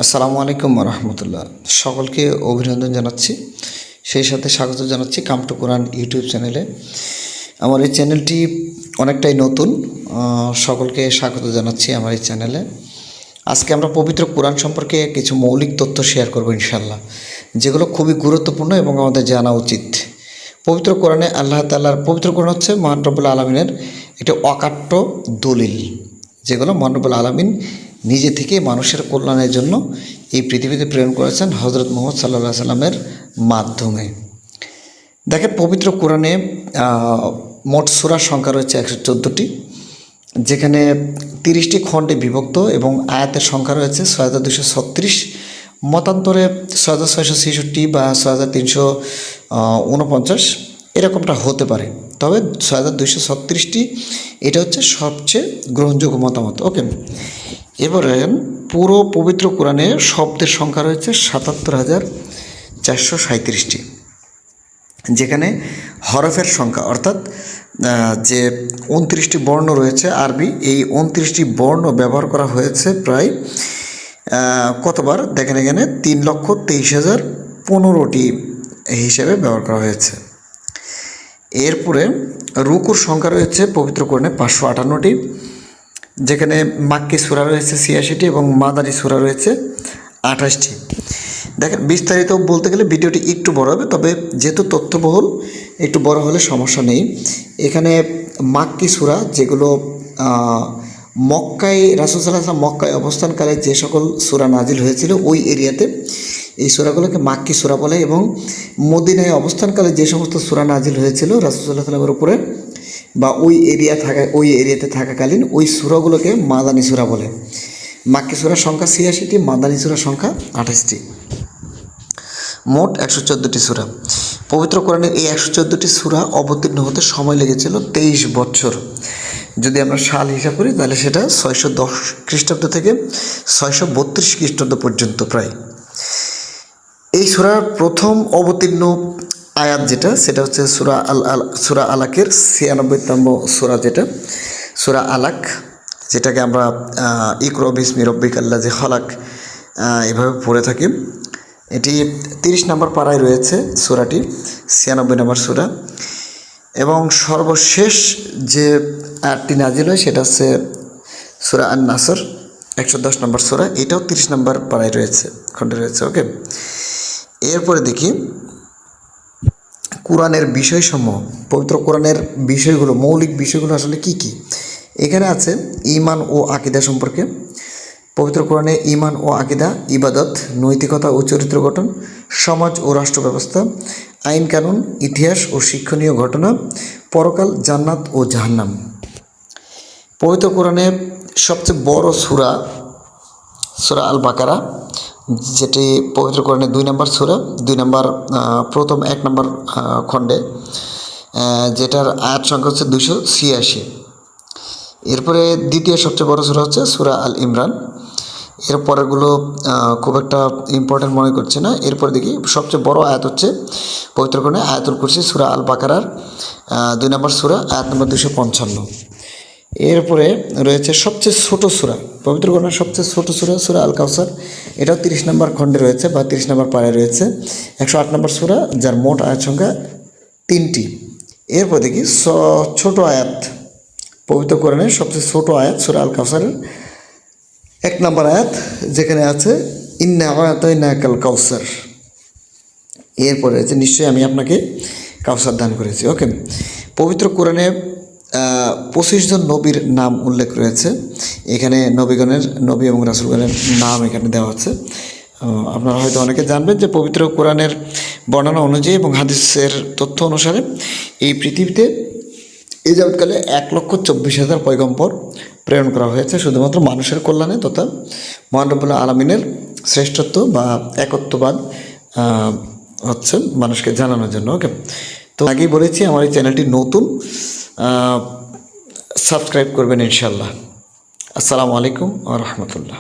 আসসালামু আলাইকুম রহমতুল্লাহ। সকলকে অভিনন্দন জানাচ্ছি, সেই সাথে স্বাগত জানাচ্ছি কাম টু কোরআন ইউটিউব চ্যানেলে। আমার এই চ্যানেলটি অনেকটাই নতুন, সকলকে স্বাগত জানাচ্ছি আমার এই চ্যানেলে। আজকে আমরা পবিত্র কোরআন সম্পর্কে কিছু মৌলিক তথ্য শেয়ার করব ইনশাল্লাহ, যেগুলো খুবই গুরুত্বপূর্ণ এবং আমাদের জানা উচিত। পবিত্র কোরআনে আল্লাহ তাআলার পবিত্র কোরআন হচ্ছে মহান রব্বুল আলমিনের একটি অকাট্য দলিল, যেগুলো মহান রব্বুল আলমিন নিজে থেকে মানুষের কল্যাণের জন্য এই পৃথিবীতে প্রেরণ করেছেন হজরত মুহাম্মদ সাল্লাল্লাহু আলাইহি সাল্লামের মাধ্যমে। দেখেন, পবিত্র কোরআনে মোট সূরার সংখ্যা রয়েছে 114টি, যেখানে 30টি খণ্ডে বিভক্ত এবং আয়াতের সংখ্যা রয়েছে 6236। মতান্তরে 6666 বা 6349 এরকমটা হতে পারে, তবে 6236টি এটা হচ্ছে সবচেয়ে গ্রহণযোগ্য মতামত। ওকে, এবারে পুরো পবিত্র কোরআনে শব্দের সংখ্যা রয়েছে 77,437টি, যেখানে হরফের সংখ্যা অর্থাৎ যে 29টি বর্ণ রয়েছে আরবি, এই 29টি বর্ণ ব্যবহার করা হয়েছে প্রায় কতবার দেখেন, এখানে 3,23,015টি হিসেবে ব্যবহার করা হয়েছে। এরপরে রুকুর সংখ্যা রয়েছে পবিত্র কোরআনে 558টি, যেখানে মাক্কি সূরা রয়েছে 86টি এবং মাদানী সূরা রয়েছে 28টি। দেখেন, বিস্তারিত বলতে গেলে ভিডিওটি একটু বড় হবে, তবে যেহেতু তথ্যবহুল একটু বড় হলে সমস্যা নেই। এখানে মাক্কি সূরা, যেগুলো মক্কায় রাসূল সাল্লাল্লাহু আলাইহি ওয়াসাল্লাম মক্কায় অবস্থানকালে যে সকল সূরা নাজিল হয়েছিল ওই এরিয়াতে এই সূরাগুলোকে মাক্কি সূরা বলে, এবং মদিনায় অবস্থানকালে যে সমস্ত সূরা নাজিল হয়েছিল রাসূল সাল্লাল্লাহু আলাইহি ওয়াসাল্লামের উপরে বা ওই এরিয়াতে থাকাকালীন ওই সূরাগুলোকে মাদানী সূরা বলে। মাক্কি সূরার সংখ্যা 86টি, মাদানী সূরার সংখ্যা 28টি, মোট 114টি সূরা। পবিত্র কোরআনের এই 114টি সূরা অবতীর্ণ হতে সময় লেগেছিল 23 বছর। যদি আমরা সাল হিসাব করি তাহলে সেটা 610 খ্রিস্টাব্দ থেকে 632 খ্রিস্টাব্দ পর্যন্ত প্রায়। এই সূরার প্রথম অবতীর্ণ আয়াত যেটা, সেটা হচ্ছে সূরা আলাকের 96তম সূরা, যেটা সূরা আলাক, যেটাকে আমরা ইকরা বিসমি রব্বিকাল্লাযী খলাক এভাবে পড়ে থাকি। এটি 30 নম্বর পারায় রয়েছে সূরাটি, 96 নম্বর সূরা। এবং সর্বশেষ যে আয়াতটি নাজিল হয় সেটা হচ্ছে সূরা আন-নাসর, 110 নম্বর সূরা, এটাও 30 নম্বর পারায় রয়েছে, খণ্ডে রয়েছে। ওকে, এরপরে দেখি কোরআনের বিষয়সমূহ। পবিত্র কোরআনের বিষয়গুলো, মৌলিক বিষয়গুলো আসলে কি কি এখানে আছে। ঈমান ও আকীদা সম্পর্কে পবিত্র কোরআনে ঈমান ও আকীদা, ইবাদত, নৈতিকতা ও চরিত্র গঠন, সমাজ ও রাষ্ট্র ব্যবস্থা, আইন কানুন, ইতিহাস ও শিক্ষণীয় ঘটনা, পরকাল, জান্নাত ও জাহান্নাম। পবিত্র কোরআনে সবচেয়ে বড় সূরা আল বাকারা, যেটি পবিত্র কোরআনে 2 নম্বর সূরা, 2 নম্বর প্রথম 1 নম্বর খণ্ডে, যেটার আয়াত সংখ্যা হচ্ছে 286। এরপরে দ্বিতীয় সবচেয়ে বড় সূরা হচ্ছে সূরা আল ইমরান। এর পরেরগুলো খুব একটা ইম্পর্টেন্ট মনে করছে না। এরপর দেখি সবচেয়ে বড় আয়াত হচ্ছে পবিত্র কোরআনে আয়াতুল কুরসি, সূরা আল বাকারার 2 নম্বর সূরা, আয়াত নম্বর 255। এরপরে রয়েছে সবচেয়ে ছোট সূরা, পবিত্র কোরআনের সবচেয়ে ছোট সূরা, সূরা আল কাউসার, এটাও 30 নম্বর খণ্ডে রয়েছে বা 30 নম্বর পাড়ায় রয়েছে, 108 নম্বর সূরা, যার মোট আয়াত সংখ্যা 3টি। এরপর দেখি ছোট আয়াত, পবিত্র কোরআনের সবচেয়ে ছোট আয়াত সূরা আল কাউসারের 1 নম্বর আয়াত, যেখানে আছে ইন্না আ'তাইনাকাল কাউসার। এরপরে রয়েছে নিশ্চয়ই আমি আপনাকে কাউসার দান করেছি। ওকে, পবিত্র কোরআনে 25 জন নবীর নাম উল্লেখ রয়েছে। এখানে নবী এবং রাসূলগণের নাম এখানে দেওয়া আছে। আপনারা হয়তো অনেকে জানবেন যে পবিত্র কোরআনের বর্ণনা অনুযায়ী এবং হাদিসের তথ্য অনুসারে এই পৃথিবীতে এই যাবৎকালে 1,24,000 পয়গম্বর প্রেরণ করা হয়েছে, শুধুমাত্র মানুষের কল্যাণে তথা মহান রব্বুল আলামিনের শ্রেষ্ঠত্ব বা একত্ববাদ হচ্ছে মানুষকে জানানোর জন্য। ওকে, তো আগেই বলেছি আমার এই চ্যানেলটি নতুন, সাবস্ক্রাইব করবেন ইনশাল্লাহ। আসসালামু আলাইকুম ওয়া রাহমাতুল্লাহ।